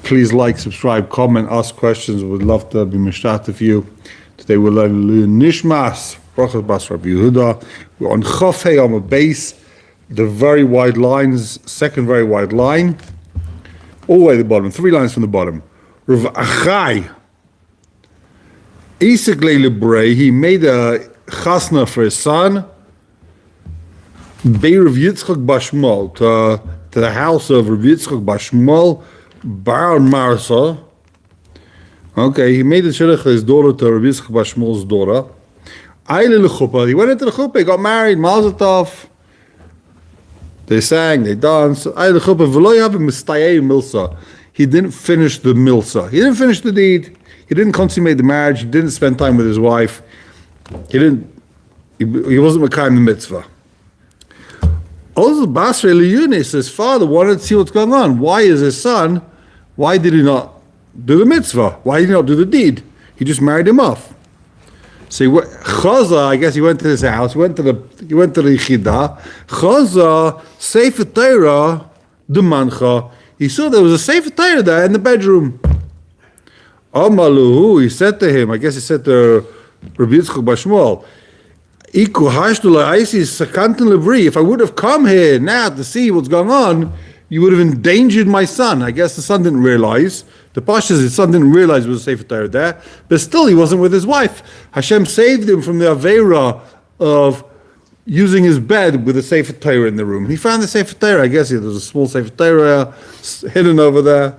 Please like, subscribe, comment, ask questions. We'd love to be mishtat of you. Today we're learning Nishmas, Brachas Bas Rabbi Yehuda. We're on Chaf Hey on a base, the very wide lines, second very wide line, all the way to the bottom, 3 lines from the bottom. Rav Achai, Isaac Lebrei, he made a chasna for his son, Bei Rav Yitzchak Bashmol, to the house of Rav Yitzchak Bashmol, Bar Marsa. Okay, he made the shidduch his daughter to Rav Yitzchak Bashmol's daughter. Aile lechuppah, he went into the chuppah, he got married, Mazel Tov. They sang, they danced. Aile lechuppah, v'lo yav mistayei milsa. He didn't finish the milsa. He didn't finish the deed. He didn't consummate the marriage. He didn't spend time with his wife. He wasn't mekayim the mitzvah. Also, Basra Liyunis, his father wanted to see what's going on. Why is his son? Why did he not do the mitzvah? Why did he not do the deed? He just married him off. So Chaza, I guess he went to his house. He went to the Yichida. Chaza Sefer Torah the mancha. He saw there was a Sefer Torah there in the bedroom. Amaluhu, he said to him. I guess he said to Rabbi Yitzchak Bashmol, if I would have come here now to see what's going on, you would have endangered my son. I guess the son didn't realize. The Pashas, his son didn't realize there was a Sefer Torah there, but still he wasn't with his wife. Hashem saved him from the Aveira of using his bed with a Sefer Torah in the room. He found the Sefer Torah. I guess there was a small Sefer Torah hidden over there.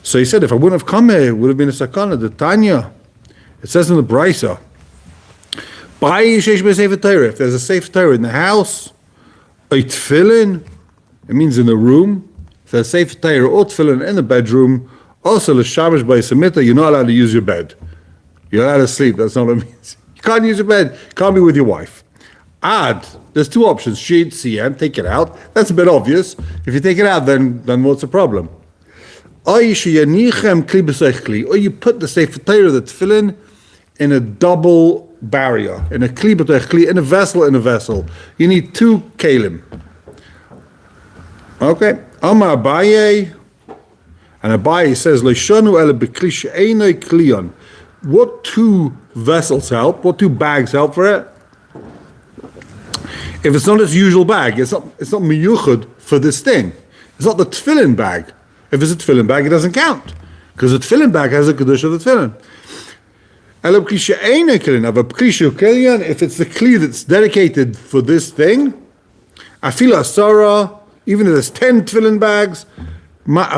So he said, if I wouldn't have come here, it would have been a sakana, the Tanya. It says in the Brisa, if there's a Sefer Torah in the house, a tefillin, it means in the room. If there's a Sefer Torah or tefillin in the bedroom, also l'shamash by samita, you're not allowed to use your bed. You're allowed to sleep. That's not what it means. You can't use your bed. You can't be with your wife. Add. There's 2 options. Sheet, CM, take it out. That's a bit obvious. If you take it out, then what's the problem? Or you put the Sefer Torah, the tefillin, in a double barrier, in a kli b'toich kli, in a vessel. You need 2 kelim. Okay. Amar Abaye, and Abaye says, Leishonu ele b'kli she'enoi klion. What 2 vessels help? What 2 bags help for it? If it's not its usual bag, it's not miyuchad for this thing. It's not the tefillin bag. If it's a tefillin bag, it doesn't count, because the tefillin bag has a kedusha of the tefillin. If it's the kli that's dedicated for this thing, afil asara, even if there's 10 tefillin bags, even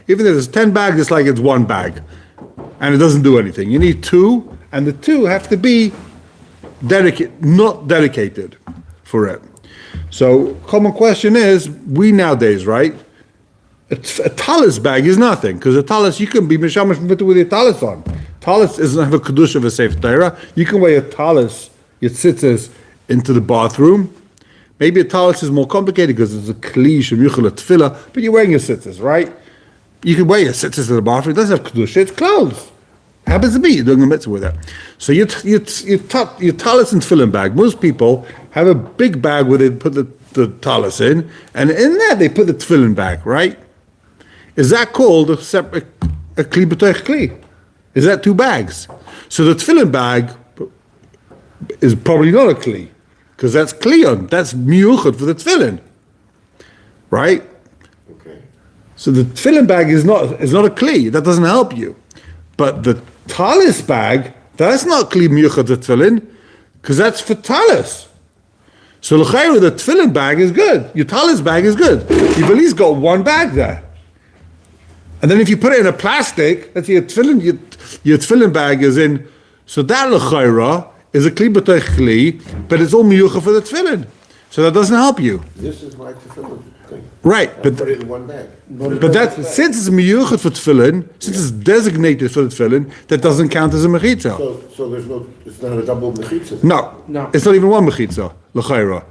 if there's 10 bags, it's like it's 1 bag, and it doesn't do anything. You need 2, and the 2 have to be not dedicated for it. So, common question is, we nowadays, right? A talis bag is nothing, because a talis, you can be mishamash with your talis on. Talis doesn't have a kedusha of a Sefer Torah. You can wear a talis, your tzitzis, into the bathroom. Maybe a talis is more complicated because it's a kli shemiyuchel tefillah, but you're wearing your tzitzis, right? You can wear your tzitzis in the bathroom. It doesn't have kedusha, it's clothes. It happens to be, you're doing a mitzvah with it. So your talis and tefillin bag, most people have a big bag where they put the talis in, and in there they put the tefillin bag, right? Is that called a separate kli b'toich kli? Is that 2 bags? So the tefillin bag is probably not a kli, because that's klion. That's miyuchad for the tefillin, right? Okay. So the tefillin bag is not a kli. That doesn't help you. But the talis bag, that's not kli miyuchad for tefillin, because that's for talis. So l'chayru, the tefillin bag is good. Your talis bag is good. You've at least got 1 bag there. And then if you put it in a plastic, that's your tefillin bag is in, so that l'chayra is a kli b'toich kli, but it's all miyucha for the tefillin. So that doesn't help you. This is my tefillin thing. Right. But put it in 1 bag. But that, since it's miyucha for tefillin, since it's designated for the tefillin, that doesn't count as a mechitza. So there's it's not a double mechitza? No. It's not even 1 mechitza, l'chayra.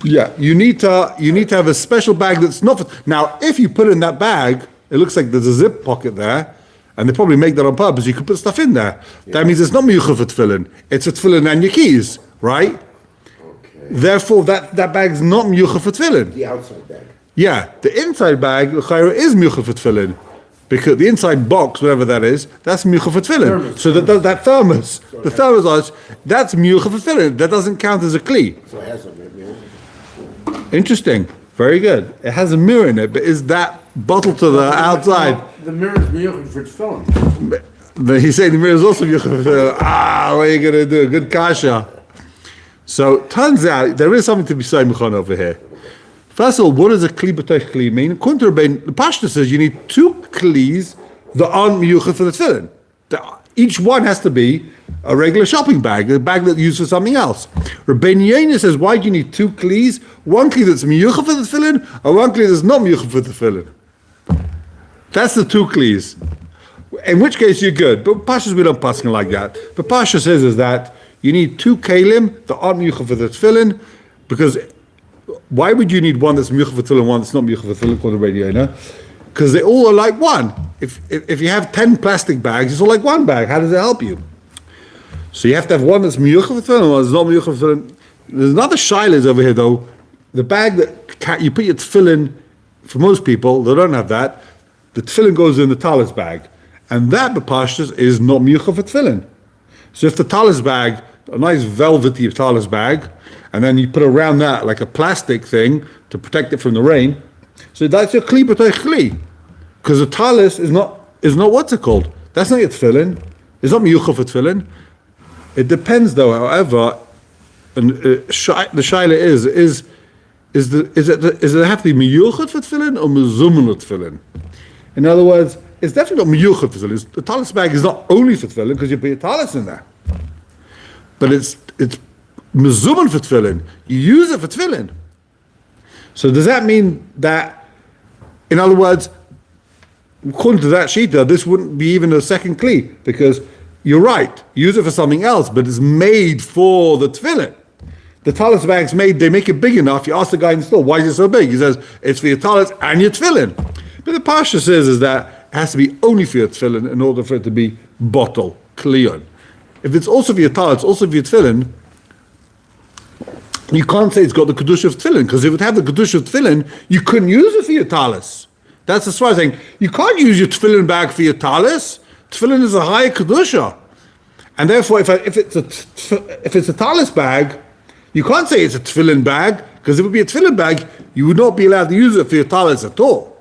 Yeah, you need to have a special bag that's not for, now if you put in that bag, it looks like there's a zip pocket there, and they probably make that on purpose. You could put stuff in there. Yeah. That means it's not miyuchah for tefillin. It's a tefillin and your keys, right? Okay. Therefore, that bag's not miyuchah for tefillin. The outside bag. Yeah, the inside bag, the chayra, is miyuchad for tefillin. Because the inside box, whatever that is, that's miyuchad for tefillin. So that thermos, the thermos, that's miyuchad for tefillin. That doesn't count as a kli. So it has a mirror. Interesting. Very good. It has a mirror in it, but is that bottle to the outside? The mirror is miyuchad for tefillin. But he's saying the mirror is also miyuchad for tefillin. What are you going to do? Good kasha. So turns out there is something to be said over here. First of all, what does a kli b'toich kli mean? According to Rabbein, the Pashta says you need 2 klis that aren't miyuchad for the tefillin. Each one has to be a regular shopping bag, a bag that's used for something else. Rabbein Yonah says, why do you need 2 klis? One kli that's miyuchad for the tefillin, and one kli that's not miyuchad for the tefillin. That's the 2 klis. In which case you're good. But Pashas, we don't pass like that. But Pasha says is that you need 2 kelim that aren't miyuchad for the tefillin, because why would you need one that's miyuchad for tefillin and one that's not miyuchad for tefillin, according to Rabbein Yonah? Because they all are like one. If you have 10 plastic bags, it's all like one bag. How does it help you? So you have to have one that's miyuchad for tefillin and one that's not miyuchad for tefillin. There's another shaylas over here though. The bag that you put your tefillin, for most people, they don't have that. The tefillin goes in the talis bag. And that, b'pashtas, is not miyuchad for tefillin. So if the talis bag, a nice velvety talis bag, and then you put around that like a plastic thing to protect it from the rain, so that's your kli b'toich kli. Because the talis is not what's it called? That's not your tefillin. It's not miyuchad for tefillin. It depends though, however, and the shaila is it have to be miyuchad for tefillin or mezuman tefillin? In other words, it's definitely not miyuchad for tefillin. The talis bag is not only for tefillin because you put your talis in there. But it's mezuman for tefillin. You use it for tefillin. So does that mean that, in other words, according to that shita, this wouldn't be even a second kli? Because you're right, use it for something else, but it's made for the tefillin. The talis bag's made, they make it big enough. You ask the guy in the store, why is it so big? He says, it's for your talis and your tefillin. But the Pasha says is that it has to be only for your tefillin in order for it to be bottle, kliyon. If it's also for your talis, also for your tefillin, you can't say it's got the kedusha of tefillin, because if it had the kedusha of tefillin, you couldn't use it for your talis. That's the Svar saying, you can't use your tefillin bag for your talis. Tefillin is a higher kedusha. And therefore, if it's a talis bag, you can't say it's a tefillin bag, because if it would be a tefillin bag, you would not be allowed to use it for your talis at all.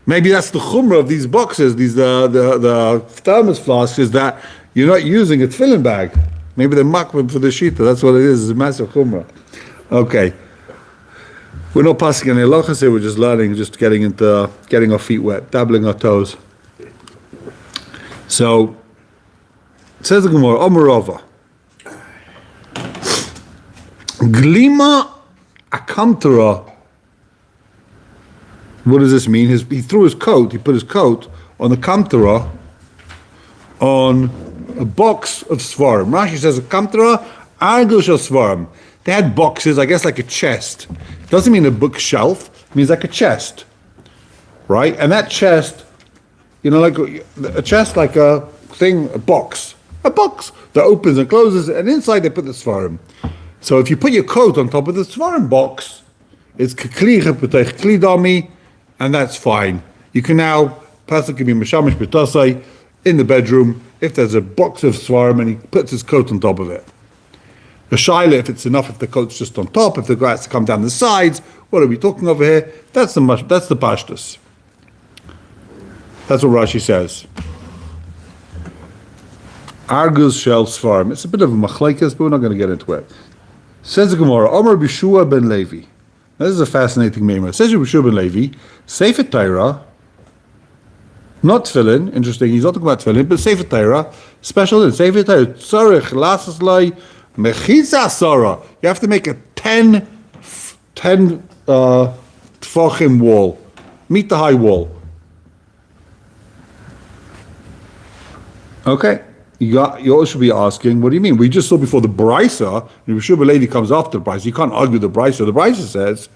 Maybe that's the chumrah of these boxes, the thermos flasks, is that you're not using a tefillin bag. Maybe they're makbim for the shita. That's what it is. It's a massive chumrah. Okay. We're not passing any halachas here. We're just learning, just getting our feet wet, dabbling our toes. So, it says the gemorah, Omerova. Glima akamtara. What does this mean? He threw his coat, he put his coat on the kamtara, on a box of svarim. Rashi says a kamtara, argul shel svarim. They had boxes, I guess like a chest. It doesn't mean a bookshelf, it means like a chest. Right? And that chest, like a chest like a thing, a box that opens and closes, and inside they put the svarim. So if you put your coat on top of the svarim box, it's kli b'toich kli dami, and that's fine. You can now, person can be mishamish b'tasai in the bedroom if there's a box of svarim and he puts his coat on top of it. The shaila, if it's enough, if the coat's just on top, if the grass to come down the sides, what are we talking over here? That's the pashtus. That's what Rashi says. Argus shel svarim. It's a bit of a machlekes, but we're not going to get into it. Says the gemorah, Omer Bishua ben Levi. Now, this is a fascinating memory. It says Bishua ben Levi, Sefer Torah, not tefillin, interesting, he's not talking about tefillin, but Sefer Torah, special in Sefer Torah, tzarech lasas lai mechitza sarah. You have to make a 10 tfachim wall, meet the high wall. Okay. You all should be asking, what do you mean? We just saw before the brisa, and Bishua lady comes after the brisa. You can't argue the brisa. The brisa says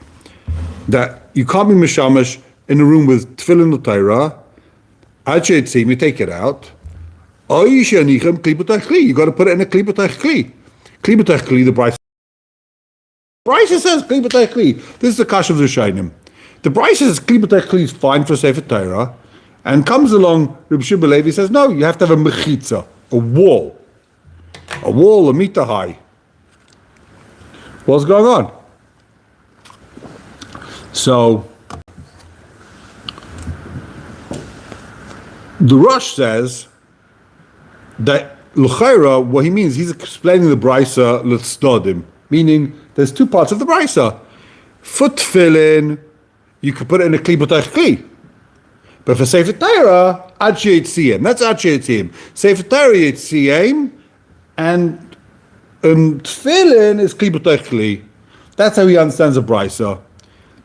that you can't be mishamish in a room with tefillin Torah. Ad she'etzim, you take it out. You got to put it in a kli b'toich kli. Kli b'toich kli, the brisa says kli b'toich kli. This is the kash of the Rishonim. The Bryce says Kli B'tech Kli is fine for Sefer Torah, and comes along Reb Shimon Levi says, no, you have to have a mechitza, a wall, a meter high. What's going on? So, the Rosh says that l'chayra, what he means, he's explaining the brisa l'tzdodim, meaning there's two parts of the brisa. For tefillin, you could put it in a kli b'tech kli, but for Sefer Torah, ad she'etziyim. That's ad she'etziyim. Sefer Torah yetziyim, and tefillin is kli b'tech kli. That's how he understands the brisa.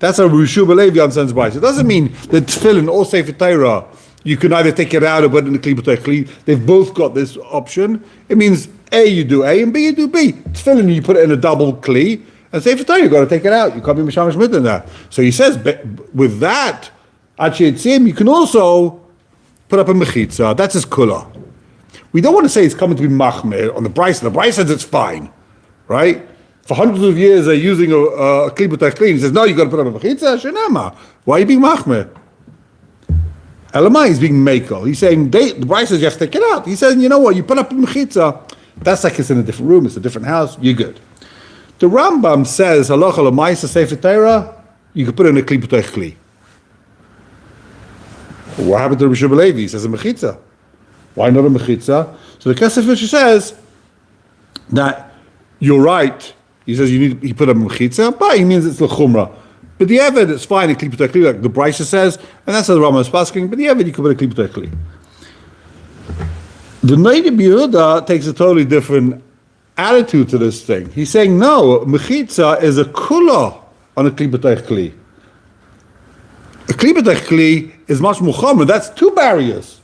That's how Rishonim and Achronim understands the brisa. It doesn't mean that tefillin or Sefer Torah, you can either take it out or put it in the kli b'tech kli. They've both got this option. It means A, you do A, and B, you do B. Tefillin, you put it in a double kli, and Sefer Torah, you've got to take it out. You can't be mishamash mid in that. So he says, with that, you can also put up a mechitza. That's his kula. We don't want to say it's coming to be machmir on the brisa. The brisa says it's fine, right? For hundreds of years, they're using a kli b'tech kli. He says, no, you got to put up a mechitza. Shenama. Why are you being machmir? Elamai is being makel. He's saying, the brisa says you have to take it out. He says, you know what? You put up a mechitza. That's like it's in a different room. It's a different house. You're good. The Rambam says, halacha l'maisa sefer Torah, you can put it in a kli b'tech kli. What happened to Reb Shimon Levi? He says a mechitza. Why not a mechitza? So the Kesef Fisher says that you're right. He says he put up a mechitza, but he means it's l'chumra. But the Eved, it's fine, a kli b'tech kli, like the Brisa says, and that's how the Rambam is asking. But the Eved, you can put a kli b'tech kli. The Noda B'Yehuda takes a totally different attitude to this thing. He's saying no, mechitza is a kula on a kli b'tech kli. A kli b'tech kli is much muhammad. That's two barriers.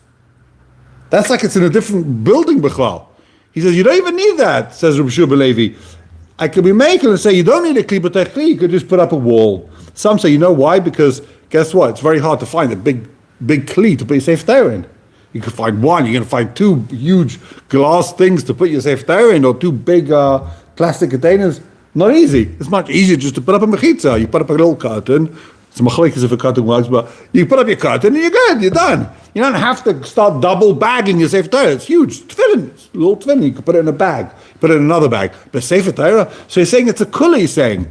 That's like it's in a different building b'chlal. He says, you don't even need that, says Reb Shimon Levi. I could be making and say, you don't need a kli b'tech kli, you could just put up a wall. Some say, you know why? Because guess what? It's very hard to find a big kli to put your Sefer Torah in. You can find one, you're going to find two huge glass things to put your Sefer Torah in, or two big plastic containers. Not easy. It's much easier just to put up a mechitza. You put up a little curtain. It's machlekes if a curtain works, but you put up your curtain and you're good, you're done. You don't have to start double bagging your Sefer Torah. It's huge. Tefillin, it's a little tefillin. You can put it in a bag, put it in another bag. But Sefer Torah, so he's saying it's a kula, he's saying.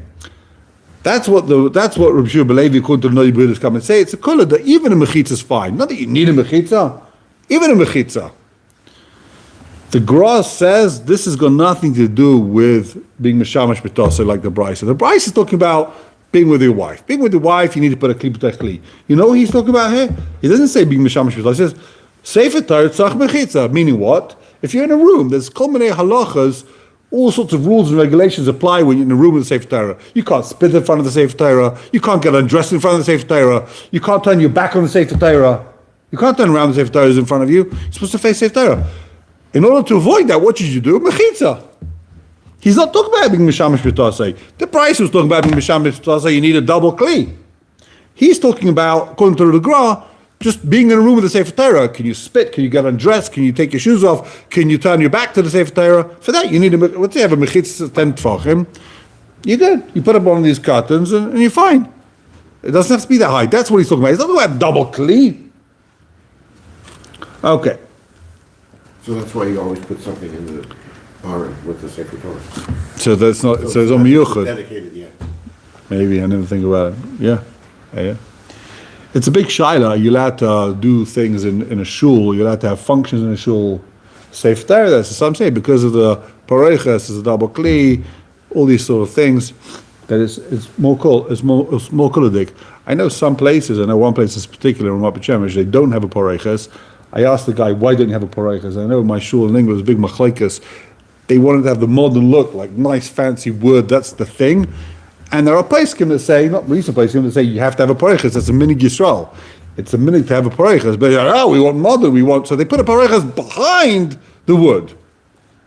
That's what Reb Shimon Levi, according to the Noda B'Yehuda, come and say. It's a kula that even a mechitza is fine. Not that you need a mechitza. Even a mechitza. The Gra says this has got nothing to do with being mishamash b'tasa like the Brisa. The Brisa is talking about being with your wife. Being with your wife, you need to put a kli b'tech kli. You know what he's talking about here? He doesn't say being mishamash b'tasa. He says sefer Torah tzach mechitza. Meaning what? If you're in a room, there's kol minei halachas. All sorts of rules and regulations apply when you're in a room with the Sefer Torah. You can't spit in front of the Sefer Torah. You can't get undressed in front of the Sefer Torah. You can't turn your back on the Sefer Torah. You can't turn around the Sefer Torah is in front of you. You're supposed to face Sefer Torah. In order to avoid that, what should you do? Mechitza. He's not talking about being mishamish b'tasei. The Price was talking about being mishamish b'tasei. You need a double kli. He's talking about, according to the Gra, just being in a room with the Sefer Torah. Can you spit? Can you get undressed? Can you take your shoes off? Can you turn your back to the Sefer Torah? For that, you need let's say you have a mechitza 10 tefachim. You're good. You put up one of these curtains and you're fine. It doesn't have to be that high. That's what he's talking about. He's not talking about double kli. Okay. So that's why you always put something in the aron with the Sefer Torah. So that's not. So it's on miyuchad. Dedicated, yeah. Maybe I never think about it. Yeah. It's a big shaila. You're allowed to do things in a shul. You're allowed to have functions in a shul. Sefer Torah. That's some say because of the pareiches, it's a double kli, all these sort of things. That it's more kuladik. I know some places. I know one place in particular in Ramat Shemesh, they don't have a pareiches. I asked the guy, why don't you have a pareiches? I know my shul in England was big machlekes. They wanted to have the modern look, like nice fancy wood. That's the thing. And there are poskim that say, not recent poskim that say you have to have a pareiches. That's a minig Yisrael. It's a minig to have a pareiches. But we want modern. So they put a pareiches behind the wood.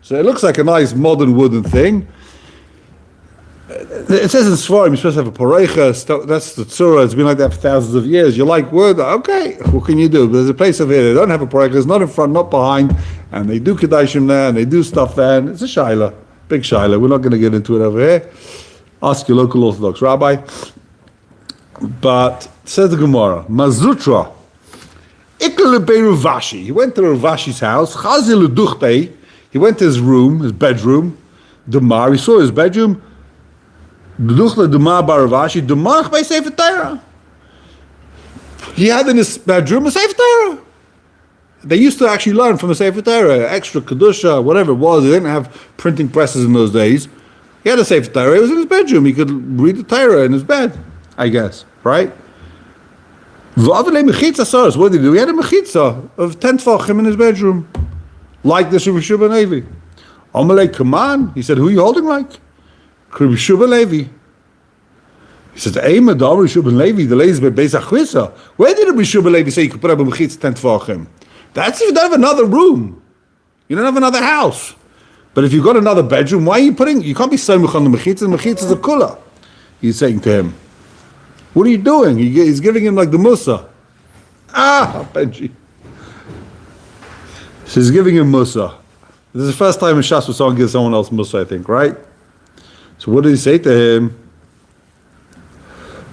So it looks like a nice modern wooden thing. It says in Sfarim you're supposed to have a pareiches. That's the tzura. It's been like that for thousands of years. You like wood? Okay, what can you do? But there's a place over here they don't have a pareiches, not in front, not behind, and they do kedaishim there, and they do stuff there, and it's a shaila, big shaila. We're not going to get into it over here. Ask your local Orthodox rabbi. But says the gemorah, Mazutra, Ikle Beru Vashi. He went to Rav Vashi's house. Chazil Duchte. He went to his room, his bedroom. Dumar. He saw his bedroom. Duchle Dumar Bar Vashi. Dumar by Sefer Torah. He had in his bedroom a Sefer Torah. They used to actually learn from a Sefer Torah, extra kedusha, whatever it was. They didn't have printing presses in those days. He had a Sefer Torah. It was in his bedroom. He could read the Torah in his bed, I guess, right? What did he do? He had a mechitza of 10 tefachim in his bedroom, like this Rabbi Shua ben Levi. Amalei, come on. He said, who are you holding like? Rabbi Shua ben Levi. He said, Eimad, Rabbi Shua ben Levi, the ladies by Beis Achwisa. Where did Rabbi Shua ben Levi say you could put up a mechitza 10 tefachim? That's if you don't have another room. You don't have another house. But if you've got another bedroom, why are you putting, you can't be so on the mechitza. The mechitza is a kula. He's saying to him, what are you doing? He's giving him like the Musa. Benji. So he's giving him Musa. This is the first time in Shas where someone gives someone else Musa, I think, right? So what did he say to him?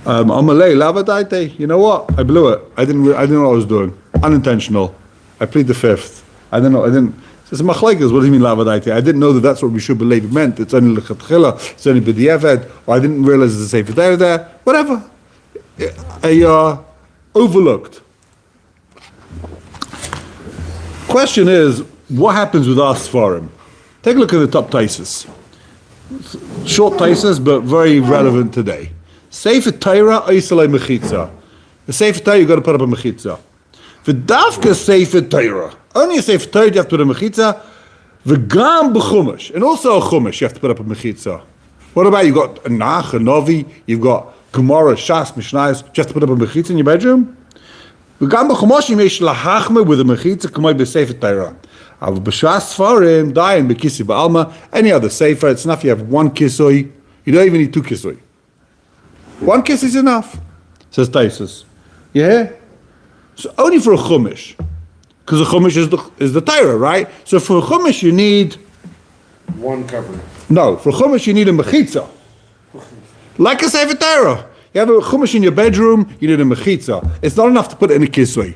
Amalei, lavadaite. You know what? I blew it. I didn't know what I was doing. Unintentional. I plead the fifth. I didn't. It's machlekes. What do you mean lavadaite? I didn't know that's what we should believe it meant. It's only lechatchila. It's only b'diavad. Or I didn't realize there's a sefer Torah there. Whatever. I overlooked. Question is, what happens with our Sfarim? Take a look at the top taisus. Short taisus, but very relevant today. Sefer Torah, Eisalei Mechitza. The Sefer Torah, you've got to put up a Mechitza. V'davka Sefer Torah. Only a Sefer Torah, you have to put a Mechitza. V'gam b'chumash. And also a chumash, you have to put up a Mechitza. What about, you've got a Nach, a Novi, you've got gemorah, Shas, Mishnayos, do you have to put up a mechitza in your bedroom? V'gam b'chumoshim yesh lahachme with a mechitza k'may b'sefer Torah. Av b'shas farim, dayin b'kisi ba'alma, any other sefer, it's enough you have one kisoi, you don't even need two kisoi. One kiss is enough, says Taisus. Yeah? So only for a chumash, because a chumash is the Torah, right? So for a chumash you need... One cover. No, for a chumash you need a mechitza. Like a Sefer Torah. You have a chumash in your bedroom, you need a mechitza. It's not enough to put it in a kisway.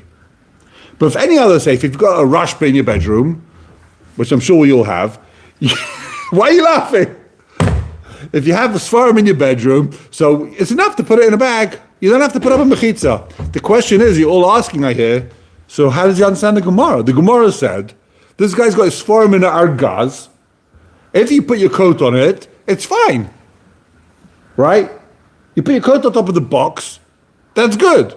But if any other sefer, if you've got a rashba in your bedroom, which I'm sure you'll have, why are you laughing? If you have a svarim in your bedroom, so it's enough to put it in a bag. You don't have to put up a mechitza. The question is, you're all asking, I hear, so how does he understand the gemorah? The gemorah said, this guy's got his svarim in an argaz. If you put your coat on it, it's fine. Right? You put your coat on top of the box, that's good.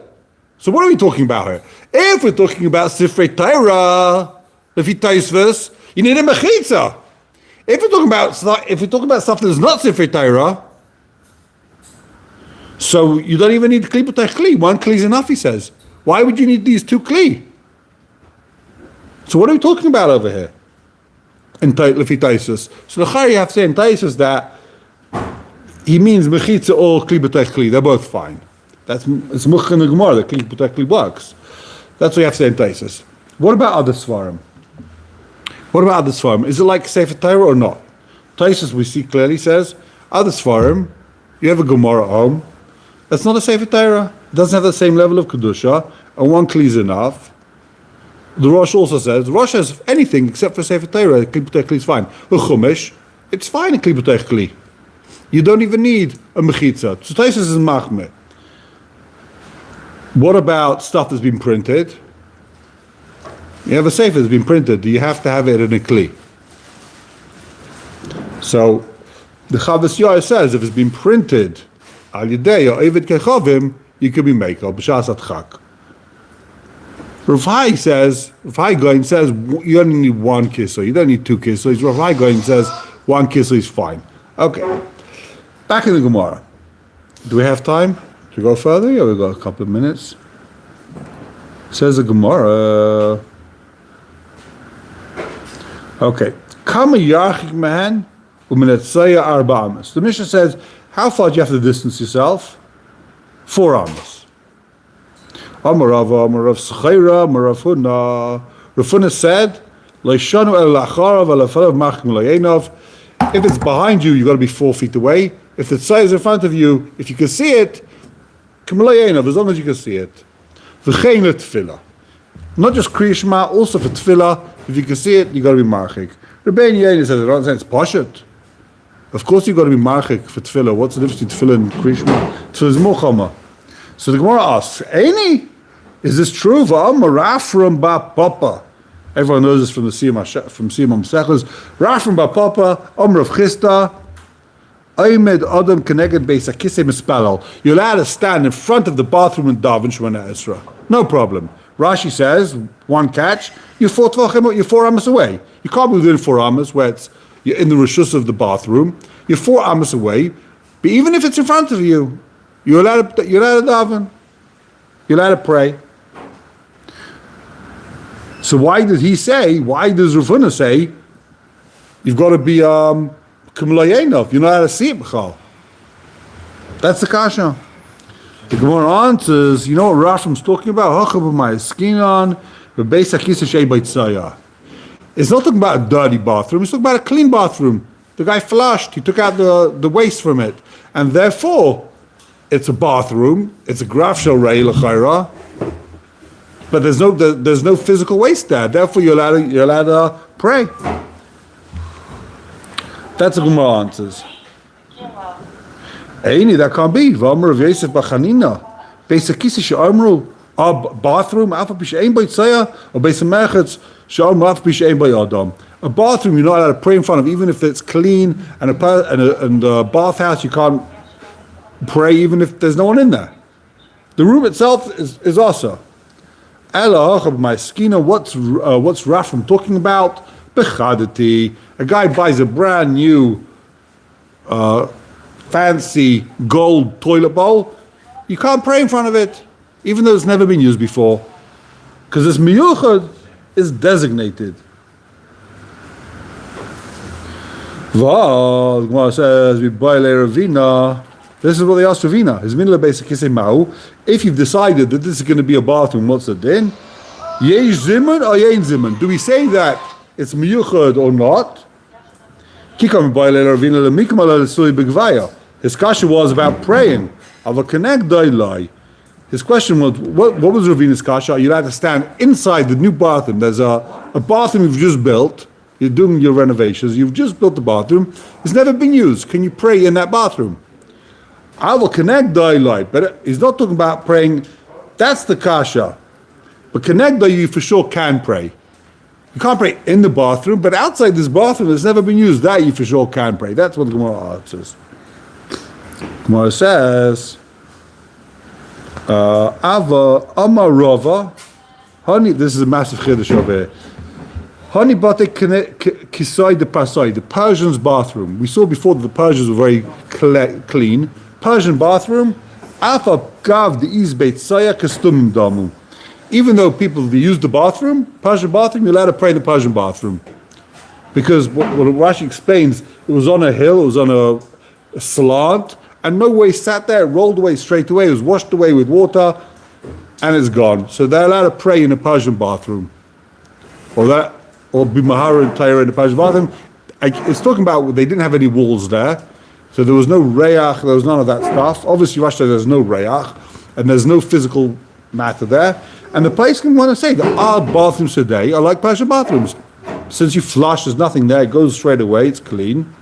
So what are we talking about here? If we're talking about Sifrei Torah, if you taisvus, you need a mechitza. If we're talking about stuff that's not Sifrei Torah, so you don't even need kli b'tech kli. One kli is enough, he says. Why would you need these two kli? So what are we talking about over here? In Lefi Taisus. So the Chari have to say in Taisus that he means mechitza or kli b'tech kli. They're both fine. It's much in the gemorah, the kli b'tech kli works. That's what you have to say in Taisus. What about other svarim? What about other svarim? Is it like Sefer Torah or not? Taisus we see clearly says, other svarim, you have a gemorah home, that's not a Sefer Torah. It doesn't have the same level of kedusha, and one kli is enough. The Rosh also says, the Rosh has anything except for Sefer Torah, kli b'tech kli is fine. A chumash, it's fine in kli b'tech kli. You don't even need a mechitza. So Taisus is machmeh. What about stuff that's been printed? You have a sefer that's been printed. Do you have to have it in a kli? So the Chavas Yair says if it's been printed al yedei or eved kechovim, you could be mekel b'shas atchak. Rav Hai says, Rav Hai Goin says you only need one kisser. You don't need two kissers. Rav Hai Goin says one kisser is fine. Okay. Back in the Gemara. Do we have time to go further? Yeah, we've got a couple of minutes. Says the Gemara. Okay. Kama yarchik man u'minetzaya arba amas. The Mishnah says, how far do you have to distance yourself? 4 amas. Amarava, Amarav Schaira, Amarav Huna. Rav Huna said, Leishanu el lacharav el afarav machim le'enov. If it's behind you, you've got to be 4 feet away. If the tzai is in front of you, if you can see it, K'malayena, as long as you can see it. V'chein tefillah. Not just Kriya Shema, also for tefillah. If you can see it, you got to be marchik. Rebbein Yain says, I don't say it's poshet. Of course you got to be marchik for tefillah. What's the difference between tefillah and Kriya Shema? Tefillah is mochama. So the Gemara asks, Eini, is this true? V'amar Rafram ba Papa. Everyone knows this from the Siyam Masechus. Rafram ba Papa, Amr of Chista, Aymed Adam Keneged Beis Akise Mispalal. You're allowed to stand in front of the bathroom and daven Shemana Esra. No problem. Rashi says, one catch, you're 4 amas away. You can't be within 4 amas where you're in the rishus of the bathroom. You're 4 amas away. But even if it's in front of you, you're allowed to daven. You're allowed to pray. So why does Rav Huna say, you've got to be K'malayena, you're not allowed to see it, B'chal? That's the kasha. The Gemara answers, you know what Rasham's talking about? It's not talking about a dirty bathroom, it's talking about a clean bathroom. The guy flushed, he took out the waste from it. And therefore, it's a bathroom, it's a graf shel rei l'chayra, but there's no physical waste there. Therefore, you're allowed to pray. That's the Gemara answers. Eini, that can't be. V'amar of Yosef b'chanina. Beis hakisa she'amru, a bathroom, afa b'she'ein b'yitzaya, or beis ha'merchetz, she'amru afa b'she'ein b'yadam. A bathroom you're not allowed to pray in front of, even if it's clean, and a bathhouse you can't pray even if there's no one in there. The room itself is also. Ela my skina. What's Rafram talking about? Bechadati. A guy buys a brand new fancy gold toilet bowl. You can't pray in front of it, even though it's never been used before, because this miyuchad is designated. The Gemara says, Ravina. This is what they asked Ravina. If you've decided that this is going to be a bathroom, what's the din? Yesh zimun or yein zimun? Do we say that it's miyuchad or not? His question was about praying. His question was, what was Ravina's kasha? You'd have to stand inside the new bathroom. There's a bathroom you've just built. You're doing your renovations. You've just built the bathroom. It's never been used. Can you pray in that bathroom? I will connect daylight, but he's not talking about praying. That's the kasha. But connect you for sure can pray. You can't pray in the bathroom, but outside this bathroom that's never been used, that you for sure can pray. That's what the Gemara answers. Gemara says, Ava Amarova, honey, this is a massive chiddush over here. Honey bate kisai de pasai, the Persian's bathroom. We saw before that the Persians were very clean. Persian bathroom, Afa gav the izbeit saya kastum damu. Even though people use the bathroom, Persian bathroom, you're allowed to pray in the Persian bathroom. Because what Rashi explains, it was on a hill, it was on a slant, and no waste sat there, it rolled away straight away, it was washed away with water, and it's gone. So they're allowed to pray in a Persian bathroom. Or bimahara and Torah in the Persian bathroom. It's talking about they didn't have any walls there, so there was no reyach, there was none of that stuff. Obviously, Rashi says there's no reyach, and there's no physical matter there. And the place can want to say that our bathrooms today are like Persian bathrooms. Since you flush, there's nothing there, it goes straight away, it's clean.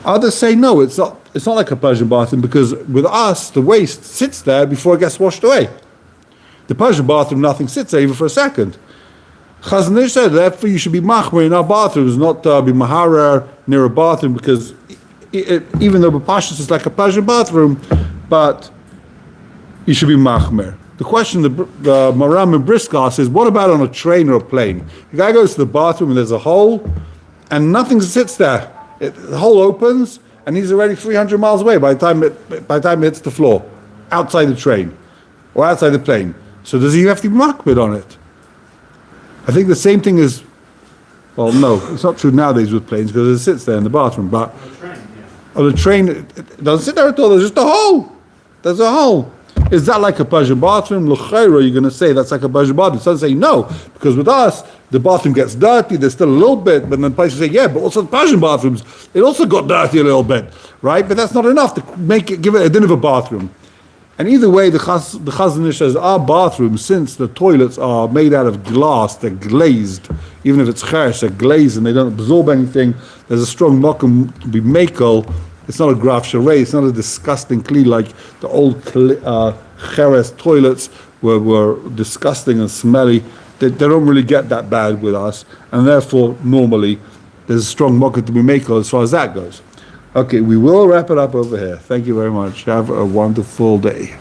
Others say no, it's not like a Persian bathroom, because with us, the waste sits there before it gets washed away. The Persian bathroom, nothing sits there even for a second. Chazon Ish said, therefore you should be machmer in our bathrooms, not be maharer near a bathroom, because even though B'Pashtus is like a Persian bathroom, but you should be machmer. The question the Maram and Brisker says, what about on a train or a plane? The guy goes to the bathroom and there's a hole, and nothing sits there. The hole opens, and he's already 300 miles away by the time it hits the floor, outside the train, or outside the plane. So does he have to be makbid on it? I think the same thing is, well, no, it's not true nowadays with planes, because it sits there in the bathroom, but on a train, it doesn't sit there at all, there's just a hole. There's a hole. Is that like a Persian bathroom? L'chayra, you're going to say that's like a Persian bathroom. Some say no, because with us, the bathroom gets dirty, there's still a little bit, but then places say, yeah, but also the Persian bathrooms, it also got dirty a little bit, right? But that's not enough to give it a din of a bathroom. And either way, the Chazon Ish says our bathrooms, since the toilets are made out of glass, they're glazed, even if it's cheresh, they're glazed and they don't absorb anything. There's a strong mokum to be makel. It's not a graf charei. It's not a disgusting kli like the old cheres toilets were disgusting and smelly. They don't really get that bad with us, and therefore normally there's a strong mokum to be makel as far as that goes. Okay, we will wrap it up over here. Thank you very much. Have a wonderful day.